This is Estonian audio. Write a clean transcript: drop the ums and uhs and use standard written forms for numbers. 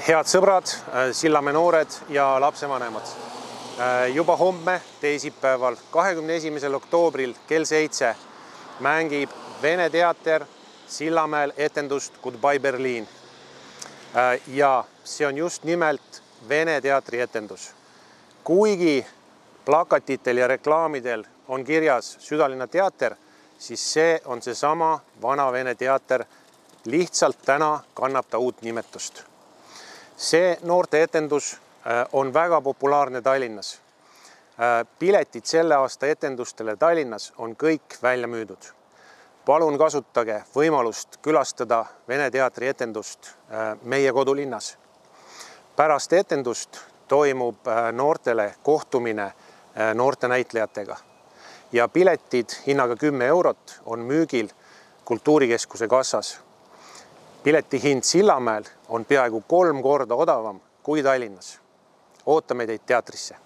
Head sõbrad, Sillamäe noored ja lapsevanemad. Juba homme, teisipäeval, 21. oktoobril kell 7 mängib Vene teater Sillamäel etendust Goodbye Berlin. Ja see on just nimelt Vene teatri etendus. Kuigi plakatitel ja reklaamidel on kirjas Südalinna teater, siis see on seesama vana Vene teater. Lihtsalt täna kannab ta uut nimetust. See noorte etendus on väga populaarne Tallinnas. Piletid selle aasta etendustele Tallinnas on kõik välja müüdud. Palun kasutage võimalust külastada Vene teatri etendust meie kodulinnas. Pärast etendust toimub noortele kohtumine noorte näitlejatega. Ja piletid hinnaga 10 eurot on müügil Kultuurikeskuse kassas. Pileti hind Sillamäel on peaaegu 3 korda odavam kui Tallinnas. Ootame teid teatrisse.